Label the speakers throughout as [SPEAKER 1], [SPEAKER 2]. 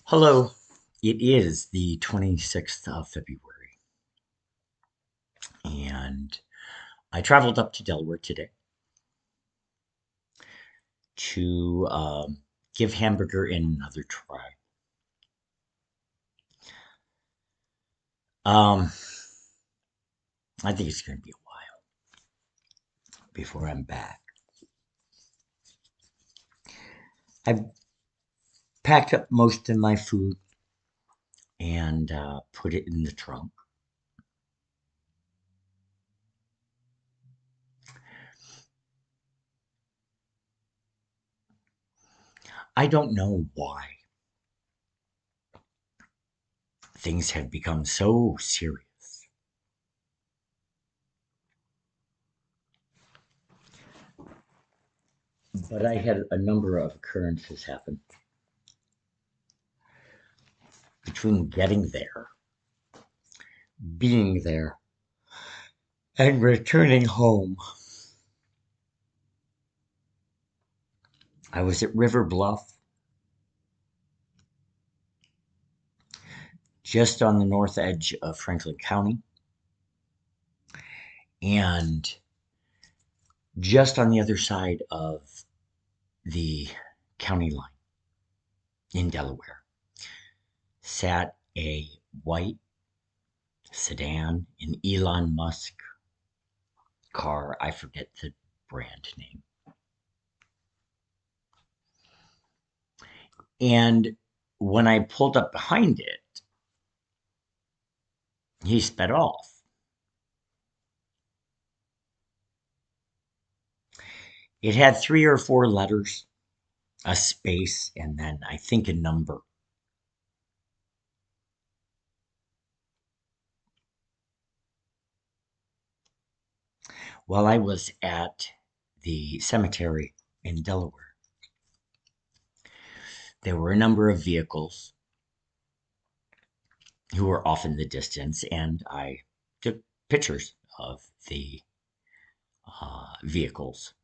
[SPEAKER 1] Hello. It is the 26th of February, and I traveled up to Delaware today to give Hamburger Inn another try. Um, I think it's going to be a while before I'm back. I've packed up most of my food and put it in the trunk. I don't know why things have become so serious, but I had a number of occurrences happen between getting there, being there, and returning home. I was at River Bluff, just on the north edge of Franklin County, and just on the other side of the county line in Delaware sat a white sedan, an Elon Musk car. I forget the brand name. And when I pulled up behind it, he sped off. It had three or four letters, a space, and then I think a number. While I was at the cemetery in Delaware, there were a number of vehicles who were off in the distance, and I took pictures of the vehicles.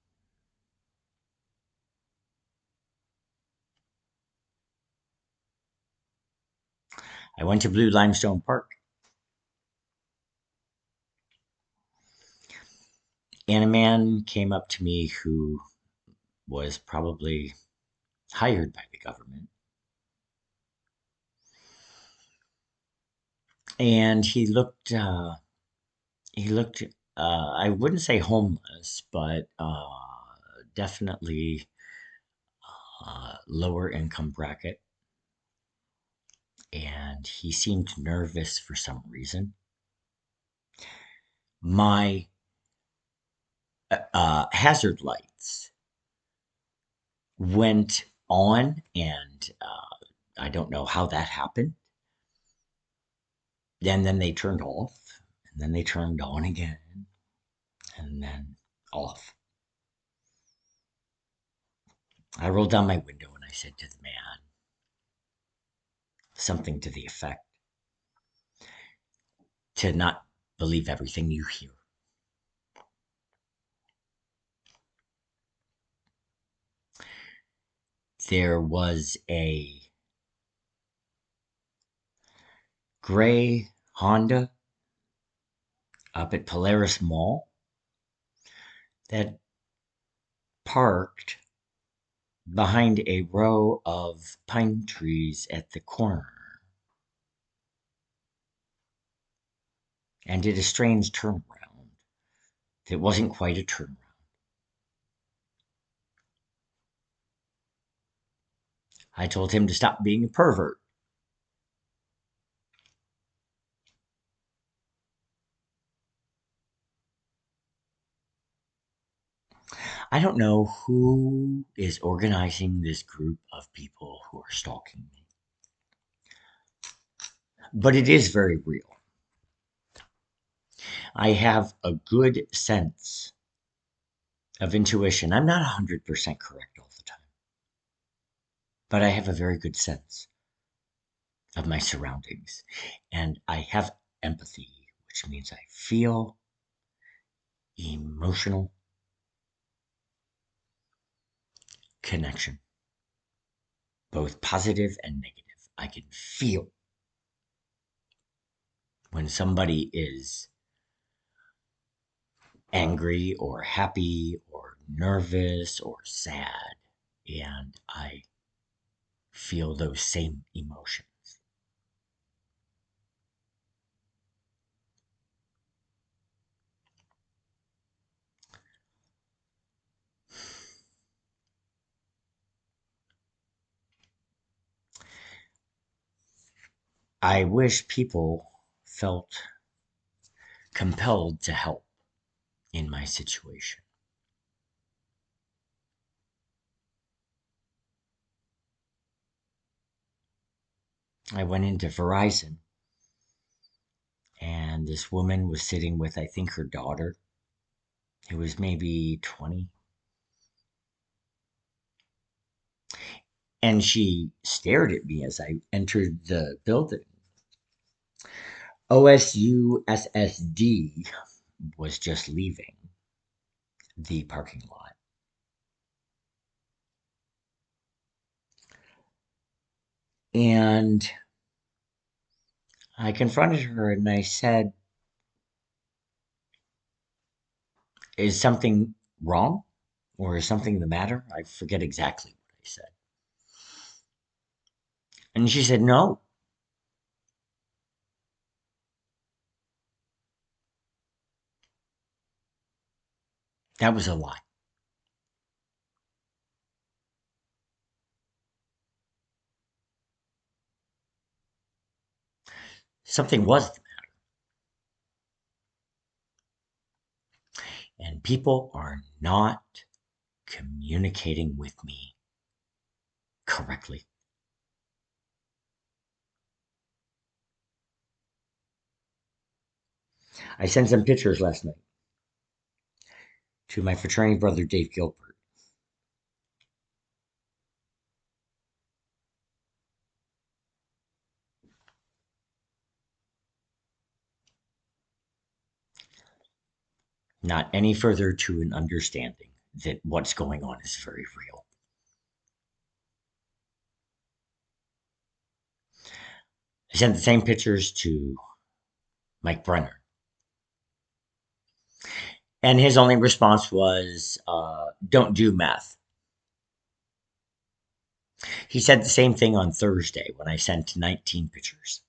[SPEAKER 1] I went to Blue Limestone Park, and a man came up to me who was probably hired by the government, and he looked. I wouldn't say homeless, but definitely lower income bracket, and he seemed nervous for some reason. My hazard lights went on, and I don't know how that happened. And then they turned off, and then they turned on again, and then off. I rolled down my window and I said to the man something to the effect to not believe everything you hear. There was a gray Honda up at Polaris Mall that parked behind a row of pine trees at the corner and did a strange turnaround. It wasn't quite a turnaround. I told him to stop being a pervert. I don't know who is organizing this group of people who are stalking me, but it is very real. I have a good sense of intuition. I'm not 100% correct all the time, but I have a very good sense of my surroundings. And I have empathy, which means I feel emotional connection, both positive and negative. I can feel when somebody is angry or happy or nervous or sad, and I feel those same emotions. I wish people felt compelled to help in my situation. I went into Verizon, and this woman was sitting with, I think, her daughter, who was maybe 20. And she stared at me as I entered the building. OSU SSD was just leaving the parking lot. And I confronted her and I said, "Is something wrong? Or is something the matter?" I forget exactly what I said. And she said, "No." That was a lie. Something was the matter. And people are not communicating with me correctly. I sent some pictures last night to my fraternity brother, Dave Gilbert. Not any further to an understanding that what's going on is very real. I sent the same pictures to Mike Brenner. And his only response was, don't do meth. He said the same thing on Thursday when I sent 19 pictures.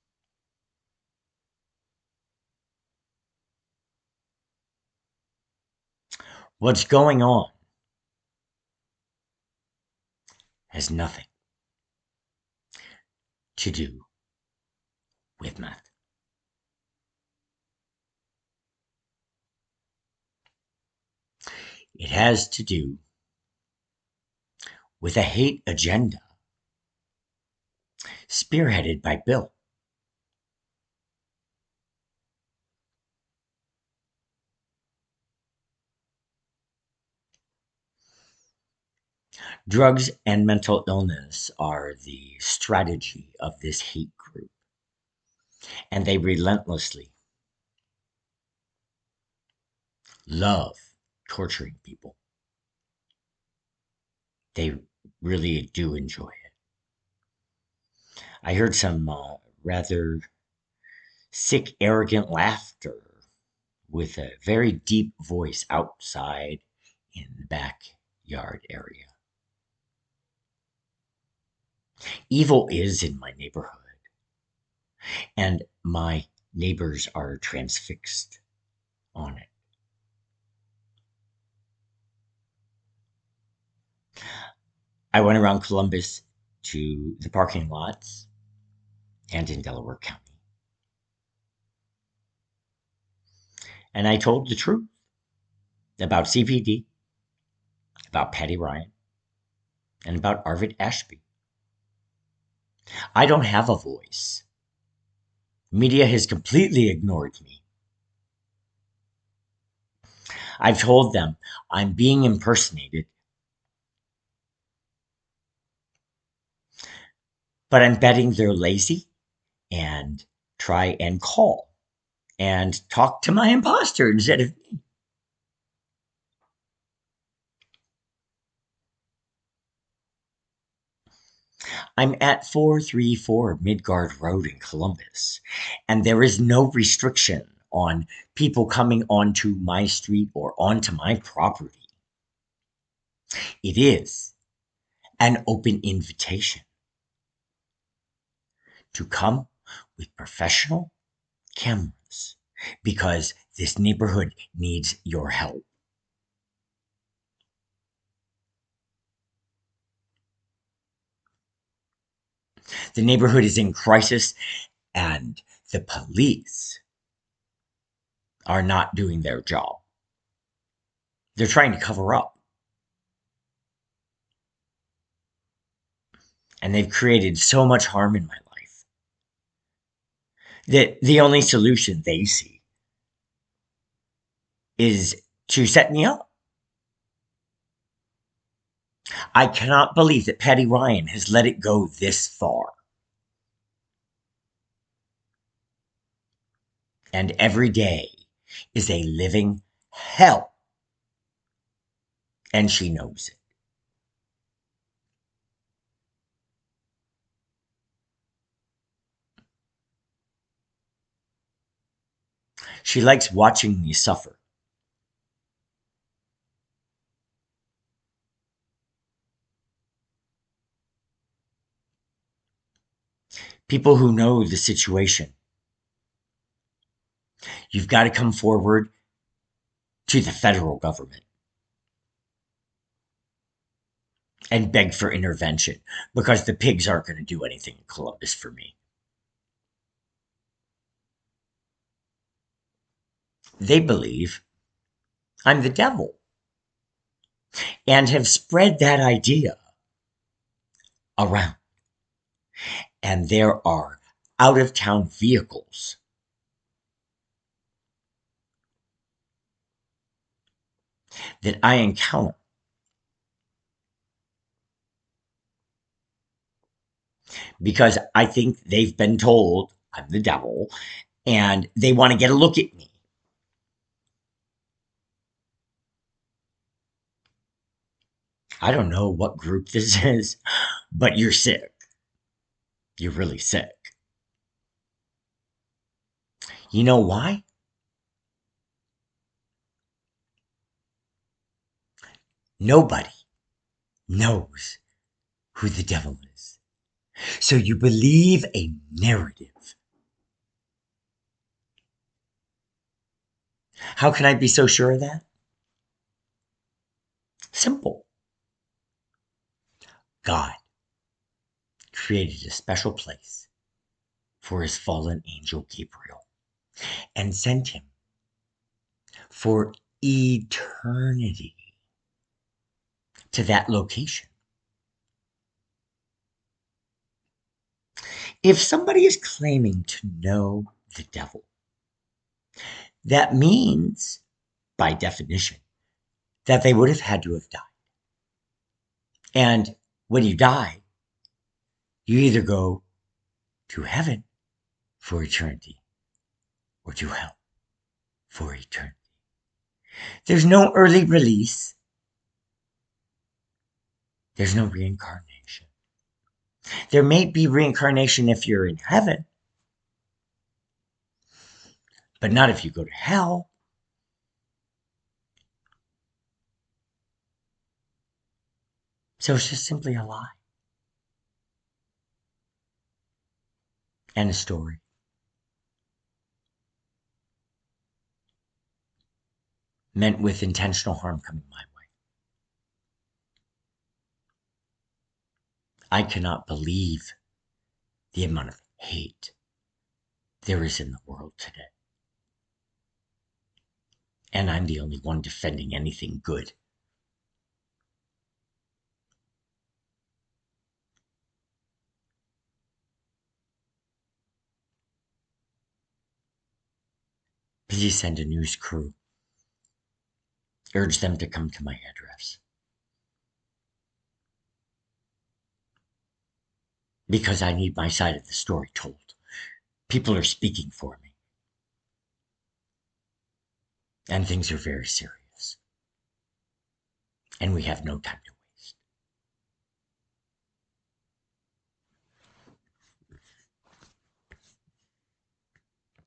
[SPEAKER 1] What's going on has nothing to do with meth. It has to do with a hate agenda spearheaded by Bill. Drugs and mental illness are the strategy of this hate group, and they relentlessly love torturing people. They really do enjoy it. I heard some rather sick, arrogant laughter with a very deep voice outside in the backyard area. Evil is in my neighborhood, and my neighbors are transfixed on it. I went around Columbus to the parking lots and in Delaware County, and I told the truth about CPD, about Patty Ryan, and about Arvid Ashby. I don't have a voice. Media has completely ignored me. I've told them I'm being impersonated, but I'm betting they're lazy and try and call and talk to my imposter instead of me. I'm at 434 Midgard Road in Columbus, and there is no restriction on people coming onto my street or onto my property. It is an open invitation to come with professional cameras because this neighborhood needs your help. The neighborhood is in crisis, and the police are not doing their job. They're trying to cover up. And they've created so much harm in my life that the only solution they see is to set me up. I cannot believe that Patty Ryan has let it go this far. And every day is a living hell. And she knows it. She likes watching me suffer. People who know the situation, you've got to come forward to the federal government and beg for intervention because the pigs aren't going to do anything in Columbus for me. They believe I'm the devil and have spread that idea around. And there are out of town vehicles that I encounter because I think they've been told I'm the devil and they want to get a look at me. I don't know what group this is, but you're sick. You're really sick. You know why? Nobody knows who the devil is. So you believe a narrative. How can I be so sure of that? Simple. God created a special place for his fallen angel Gabriel and sent him for eternity to that location. If somebody is claiming to know the devil, that means, by definition, that they would have had to have died. And when you die, you either go to heaven for eternity or to hell for eternity. There's no early release. There's no reincarnation. There may be reincarnation if you're in heaven, but not if you go to hell. So it's just simply a lie and a story. Meant with intentional harm coming my way. I cannot believe the amount of hate there is in the world today. And I'm the only one defending anything good. Please send a news crew. Urge them to come to my address. Because I need my side of the story told. People are speaking for me. And things are very serious. And we have no time to